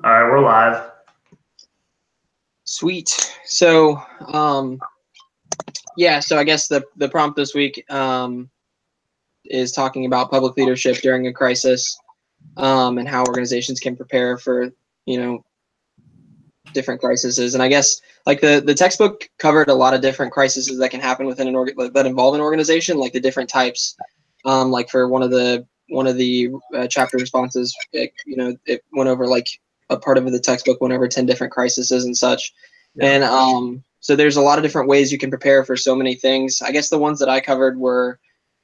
All right, we're live. Sweet. So, yeah, so I guess the prompt this week is talking about public leadership during a crisis, and how organizations can prepare for, different crises. And I guess like the textbook covered a lot of different crises that can happen within that involve an organization, like the different types. Like for one of the chapter responses, it went over like a part of the textbook went over 10 different crises and such. Yeah. And so there's a lot of different ways you can prepare for so many things. I guess the ones that I covered were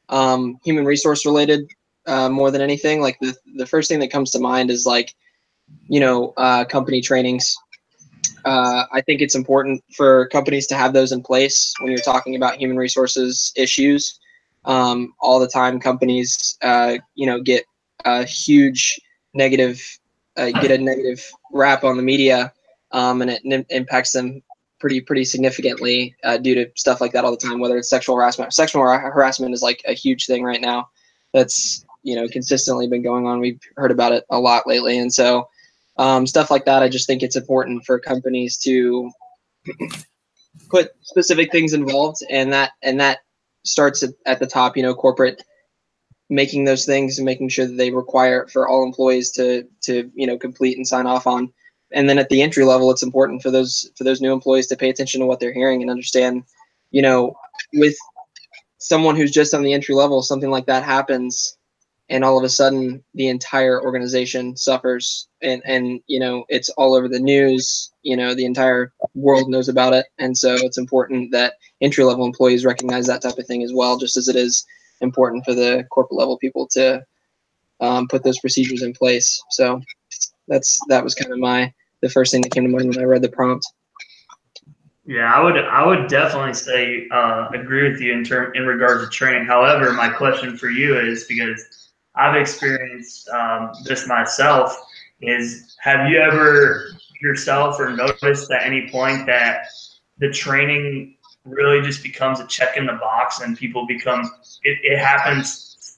human resource related, more than anything. Like the first thing that comes to mind is like, company trainings. I think it's important for companies to have those in place when you're talking about human resources issues. All the time, companies, get a huge negative, get a negative rap on the media, and it impacts them pretty significantly due to stuff like that all the time. Whether it's sexual harassment, harassment is like a huge thing right now. That's consistently been going on. We've heard about it a lot lately, and so. Stuff like that, I just think it's important for companies to put specific things involved, and that starts at the top. Corporate making those things and making sure that they require it for all employees to complete and sign off on. And then at the entry level, it's important for those new employees to pay attention to what they're hearing and understand. With someone who's just on the entry level, something like that happens, and all of a sudden the entire organization suffers, and it's all over the news. The entire world knows about it. And so it's important that entry level employees recognize that type of thing as well, just as it is important for the corporate level people to put those procedures in place. So that was kind of the first thing that came to mind when I read the prompt. Yeah, I would definitely say agree with you in regards to training. However, my question for you is, because I've experienced this myself, is have you ever yourself or noticed at any point that the training really just becomes a check in the box, and people become it happens,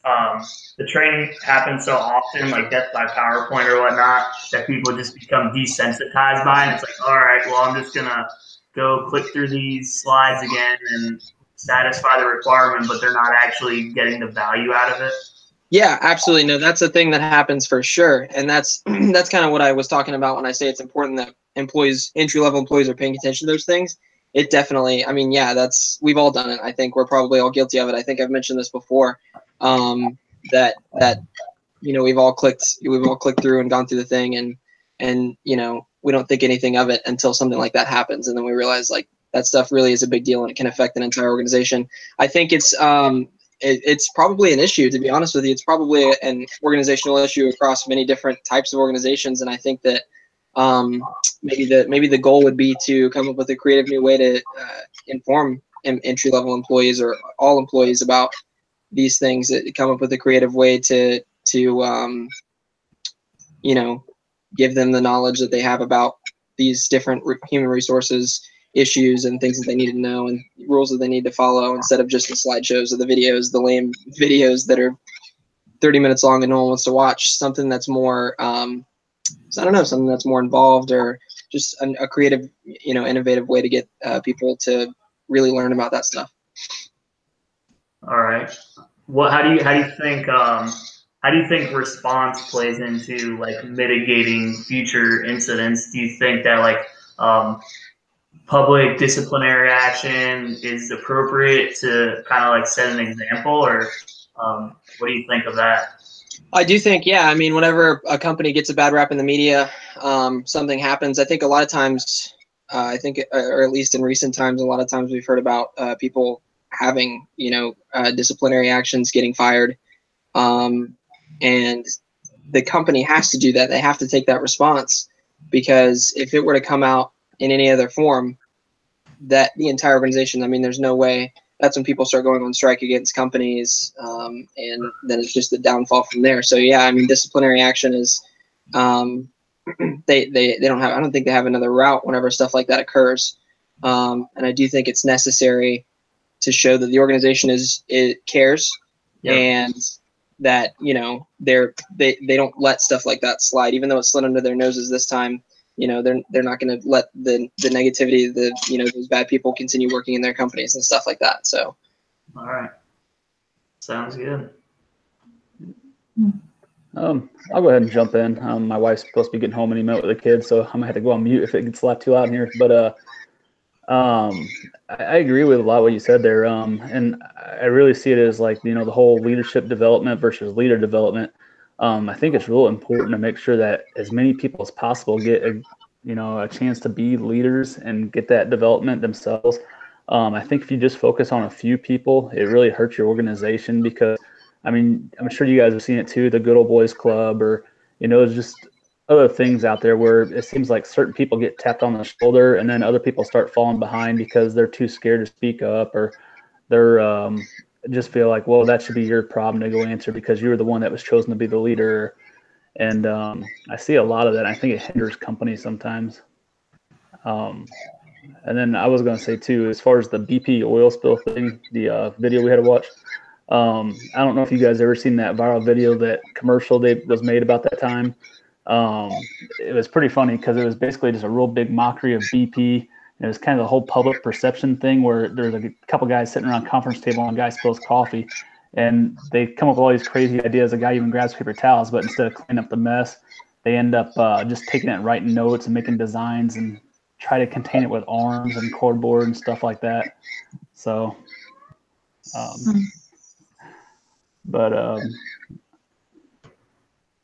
the training happens so often, like death by PowerPoint or whatnot, that people just become desensitized by it. It's like, all right, well, I'm just gonna go click through these slides again and satisfy the requirement, but they're not actually getting the value out of it. Yeah, absolutely. No, that's a thing that happens for sure. And that's that's kind of what I was talking about when I say it's important that entry level employees are paying attention to those things. It definitely, I mean, yeah, we've all done it. I think we're probably all guilty of it. I think I've mentioned this before. That we've all clicked through and gone through the thing, and we don't think anything of it until something like that happens, and then we realize like that stuff really is a big deal and it can affect an entire organization. I think it's probably an issue, to be honest with you. It's probably an organizational issue across many different types of organizations, and I think that maybe the goal would be to come up with a creative new way to inform entry level employees or all employees about these things. Come up with a creative way to give them the knowledge that they have about these different human resources issues and things that they need to know and rules that they need to follow, instead of just the slideshows or the lame videos that are 30 minutes long and no one wants to watch. Something that's more, something that's more involved, or just a creative, innovative way to get people to really learn about that stuff. All right. How do you think response plays into like mitigating future incidents? Do you think that like public disciplinary action is appropriate to kind of like set an example, or what do you think of that? I do think, yeah. I mean, whenever a company gets a bad rap in the media, something happens. I think a lot of times, or at least in recent times, a lot of times we've heard about people having, disciplinary actions, getting fired, and the company has to do that. They have to take that response, because if it were to come out in any other form, that the entire organization, I mean, there's no way. That's when people start going on strike against companies, and then it's just the downfall from there. So yeah, I mean, disciplinary action is, they don't have. I don't think they have another route whenever stuff like that occurs, and I do think it's necessary to show that the organization it cares, Yep. and that, you know, they don't let stuff like that slide, even though it slid under their noses this time. You know, they're not going to let the negativity, you know, those bad people continue working in their companies and stuff like that. So, all right, sounds good. I'll go ahead and jump in. My wife's supposed to be getting home any minute with the kids, so I'm gonna have to go on mute if it gets a lot too loud in here. But I agree with a lot of what you said there. And I really see it as like, you know, the whole leadership development versus leader development. I think it's real important to make sure that as many people as possible get a chance to be leaders and get that development themselves. I think if you just focus on a few people, it really hurts your organization because, I mean, I'm sure you guys have seen it too, the Good Old Boys Club, or, you know, just other things out there where it seems like certain people get tapped on the shoulder and then other people start falling behind because they're too scared to speak up, or they're just feel like, well, that should be your problem to go answer because you were the one that was chosen to be the leader. And I see a lot of that. I think it hinders companies sometimes. And then I was going to say too, as far as the BP oil spill thing, the video we had to watch, I don't know if you guys ever seen that viral video, that commercial that was made about that time. It was pretty funny because it was basically just a real big mockery of BP. And it was kind of the whole public perception thing where there's a couple guys sitting around a conference table and a guy spills coffee, and they come up with all these crazy ideas. A guy even grabs paper towels, but instead of cleaning up the mess, they end up just taking it and writing notes and making designs and try to contain it with arms and cardboard and stuff like that. So,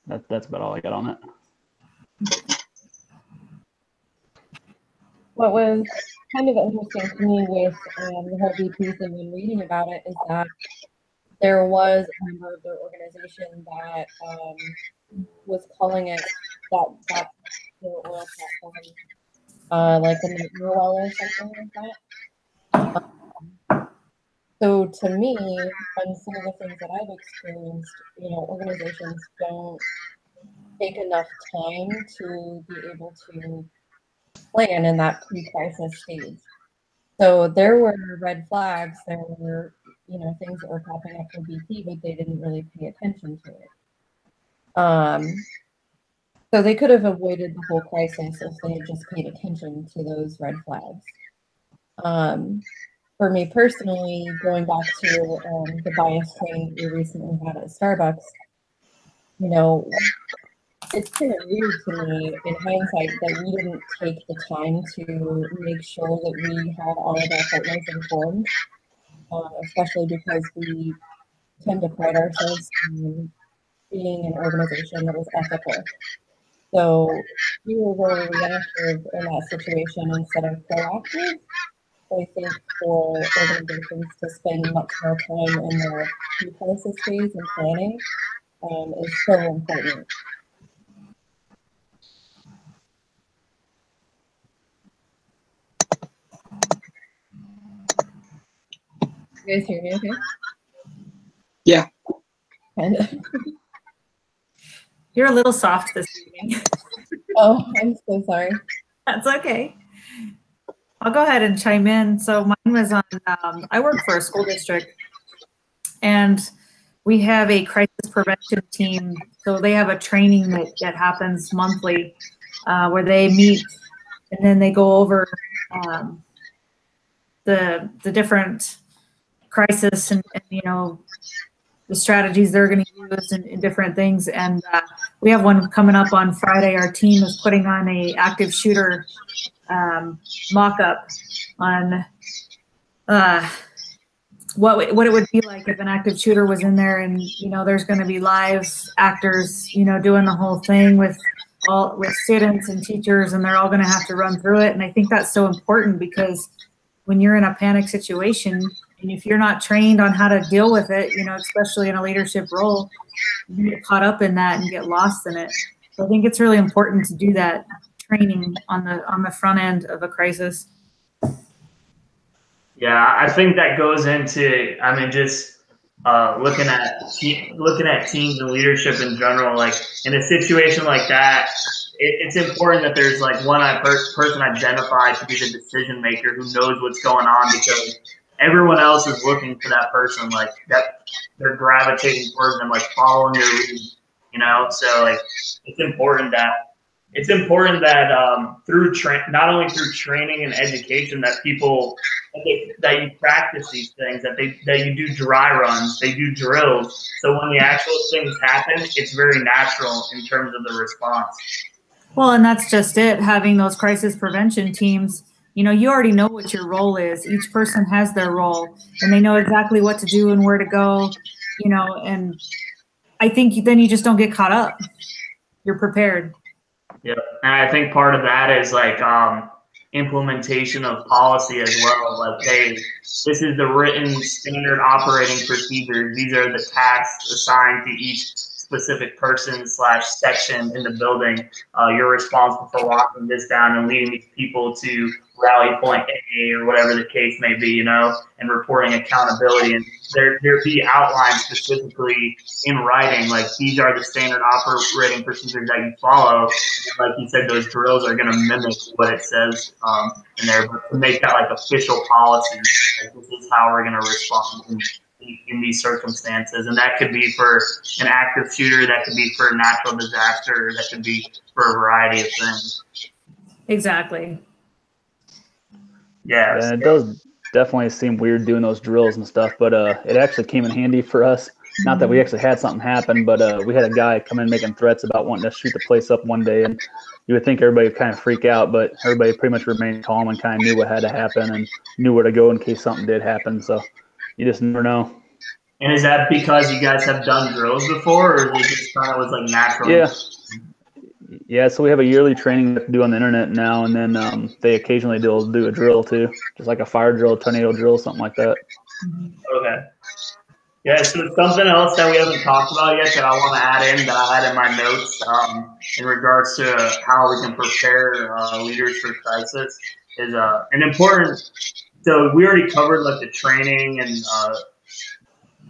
that's about all I got on it. What was kind of interesting to me with the whole BP thing and reading about it is that there was a member of their organization that was calling it that their oil platform, like a net well or something like that. So to me, on some of the things that I've experienced, you know, organizations don't take enough time to be able to plan in that pre-crisis stage. So there were red flags, there were, you know, things that were popping up for BP, but they didn't really pay attention to it. So they could have avoided the whole crisis if they had just paid attention to those red flags. For me personally, going back to the bias training we recently had at Starbucks, you know, it's kind of weird to me in hindsight that we didn't take the time to make sure that we had all of our partners informed, especially because we tend to pride ourselves in being an organization that was ethical. So we were very reactive in that situation instead of proactive. I think for organizations to spend much more time in the pre-crisis phase and planning is so important. You guys hear me okay? Yeah. Kind of. You're a little soft this evening. Oh, I'm so sorry. That's okay. I'll go ahead and chime in. So mine was on, I work for a school district, and we have a crisis prevention team. So they have a training that happens monthly where they meet and then they go over the different crisis and you know, the strategies they're going to use and different things. And we have one coming up on Friday. Our team is putting on a active shooter mock-up on what it would be like if an active shooter was in there, and you know, there's going to be live actors, you know, doing the whole thing with students and teachers, and they're all going to have to run through it. And I think that's so important because when you're in a panic situation, and if you're not trained on how to deal with it, you know, especially in a leadership role, you get caught up in that and get lost in it. So I think it's really important to do that training on the front end of a crisis. Yeah, I think that goes into, I mean, just looking at teams and leadership in general. Like in a situation like that, it's important that there's like one person identified to be the decision maker who knows what's going on, because everyone else is looking for that person, like that they're gravitating towards them, like following their lead, you know. So like it's important that through not only through training and education that people that you practice these things, that you do dry runs, they do drills. So when the actual things happen, it's very natural in terms of the response. Well, and that's just it. Having those crisis prevention teams, you know, you already know what your role is. Each person has their role, and they know exactly what to do and where to go, you know, and I think then you just don't get caught up. You're prepared. Yeah, and I think part of that is like implementation of policy as well. Like, hey, this is the written standard operating procedures. These are the tasks assigned to each specific person / section in the building. You're responsible for locking this down and leading these people to rally point A or whatever the case may be, you know, and reporting accountability. And there be outlined specifically in writing, like these are the standard operating procedures that you follow. And like you said, those drills are going to mimic what it says in there, but to make that like official policy, like this is how we're going to respond in these circumstances. And that could be for an active shooter, that could be for a natural disaster, that could be for a variety of things. Exactly. Yeah. And it does definitely seem weird doing those drills and stuff, but it actually came in handy for us. Not that we actually had something happen, but we had a guy come in making threats about wanting to shoot the place up one day, and you would think everybody would kind of freak out, but everybody pretty much remained calm and kind of knew what had to happen and knew where to go in case something did happen. So you just never know. And is that because you guys have done drills before, or is it just kind of was like natural? Yeah, so we have a yearly training that we do on the internet now, and then they occasionally do a drill too, just like a fire drill, tornado drill, something like that. Okay. Yeah, so something else that we haven't talked about yet that I want to add in that I had in my notes in regards to how we can prepare leaders for crisis is an important. So we already covered like the training and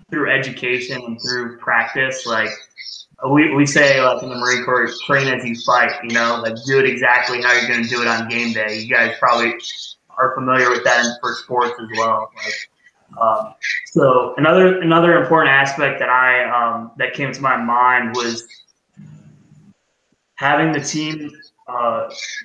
through education and through practice, like. We say like in the Marine Corps, train as you fight, you know, like do it exactly how you're going to do it on game day. You guys probably are familiar with that for sports as well. Like, so another important aspect that that came to my mind was having the team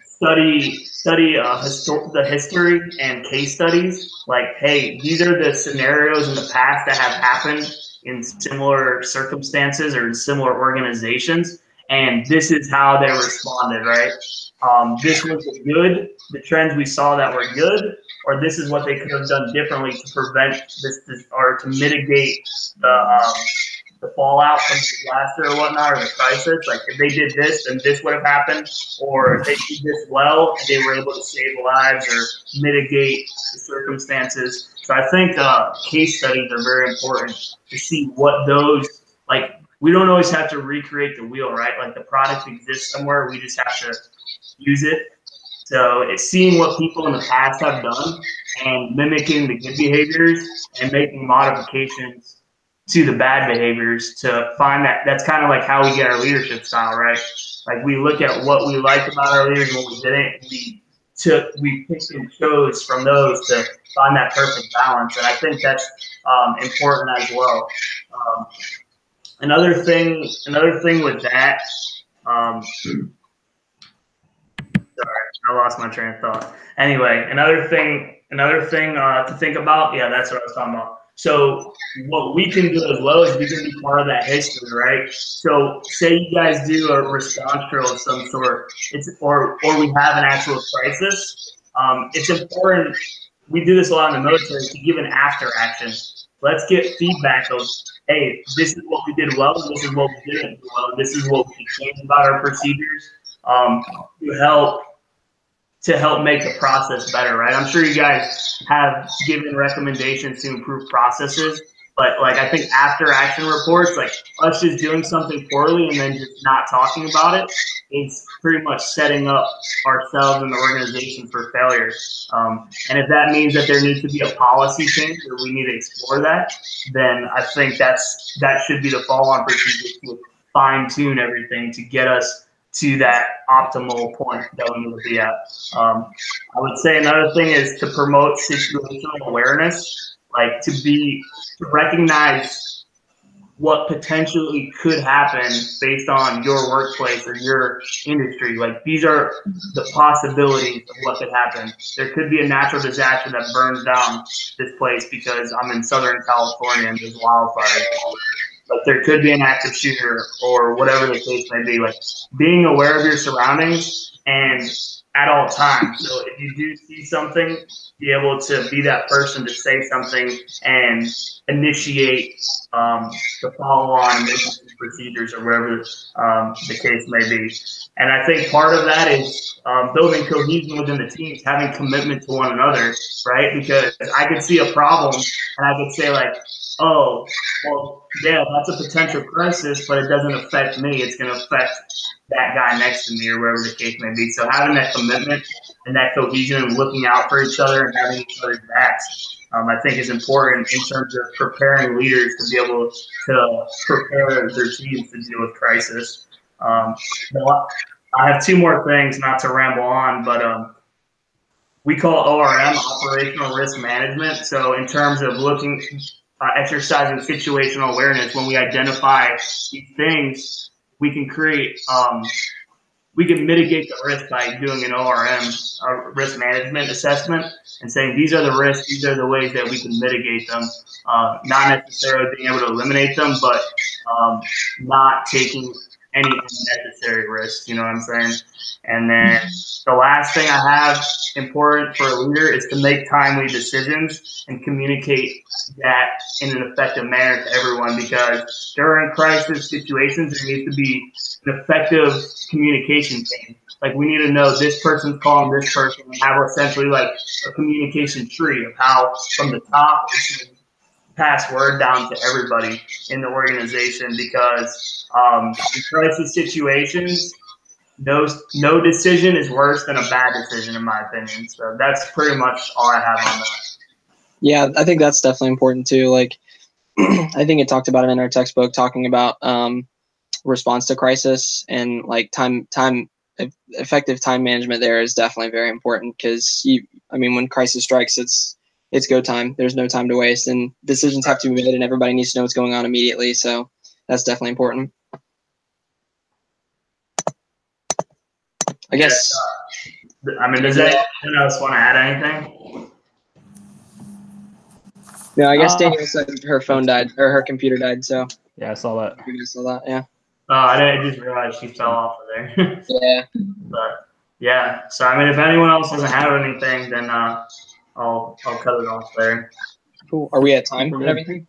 study the history and case studies. Like, hey, these are the scenarios in the past that have happened in similar circumstances or in similar organizations, and this is how they responded, right? This was the trends we saw that were good, or this is what they could have done differently to prevent this or to mitigate the fallout from the disaster or whatnot, or the crisis. Like if they did this, then this would have happened, or if they did this well, and they were able to save lives or mitigate the circumstances. So I think case studies are very important to see what those, like, we don't always have to recreate the wheel, right? Like the product exists somewhere, we just have to use it. So it's seeing what people in the past have done and mimicking the good behaviors and making modifications to the bad behaviors to find that's kind of like how we get our leadership style, right? Like we look at what we liked about our leaders and what we didn't. We picked and chose from those to find that perfect balance, and I think that's important as well. Another thing with that. Sorry, I lost my train of thought. Anyway, another thing to think about. Yeah, that's what I was talking about. So what we can do as well is we can be part of that history, right? So say you guys do a response drill of some sort, or we have an actual crisis. It's important. We do this a lot in the military to give an after action. Let's get feedback of, hey, this is what we did well, and this is what we didn't do well, and this is what we can change about our procedures to help make the process better, right? I'm sure you guys have given recommendations to improve processes, but like I think after action reports, like us just doing something poorly and then just not talking about it, is pretty much setting up ourselves and the organization for failure. And if that means that there needs to be a policy change or we need to explore that, then I think that should be the follow-on procedure to fine-tune everything to get us to that optimal point that we need to be at. I would say another thing is to promote situational awareness, like to recognize what potentially could happen based on your workplace or your industry. Like these are the possibilities of what could happen. There could be a natural disaster that burns down this place because I'm in Southern California and there's wildfires. Like there could be an active shooter or whatever the case may be. Like being aware of your surroundings and at all times. So if you do see something, be able to be that person to say something and initiate the follow-on procedures or whatever the case may be. And I think part of that is building cohesion within the teams, having commitment to one another, right? Because I could see a problem and I could say like, oh, well, yeah, that's a potential crisis, but it doesn't affect me. It's going to affect that guy next to me or wherever the case may be. So having that commitment and that cohesion and looking out for each other and having each other's backs, I think is important in terms of preparing leaders to be able to prepare their teams to deal with crisis. I have two more things, not to ramble on, but we call ORM operational risk management. So in terms of exercising situational awareness, when we identify these things, we can we can mitigate the risk by doing an ORM, a risk management assessment, and saying these are the risks, these are the ways that we can mitigate them. Not necessarily being able to eliminate them, but not taking any unnecessary risks, you know what I'm saying? And then the last thing I have important for a leader is to make timely decisions and communicate that in an effective manner to everyone, because during crisis situations, there needs to be an effective communication chain. Like we need to know this person's calling this person and have essentially like a communication tree of how from the top pass word down to everybody in the organization, because in crisis situations, no decision is worse than a bad decision, in my opinion. So that's pretty much all I have on that. Yeah, I think that's definitely important too. Like, I think it talked about it in our textbook, talking about response to crisis, and like effective time management there is definitely very important, because when crisis strikes, it's go time. There's no time to waste, and decisions have to be made, and everybody needs to know what's going on immediately. So that's definitely important. I guess. Does anyone else want to add anything? No, I guess Danielle said her phone died, or her computer died. So yeah, I saw that. You guys saw that, yeah. I just realized she fell off of there. Yeah. But yeah, so if anyone else doesn't have anything, then I'll cut it off there. Cool. Are we at time and everything?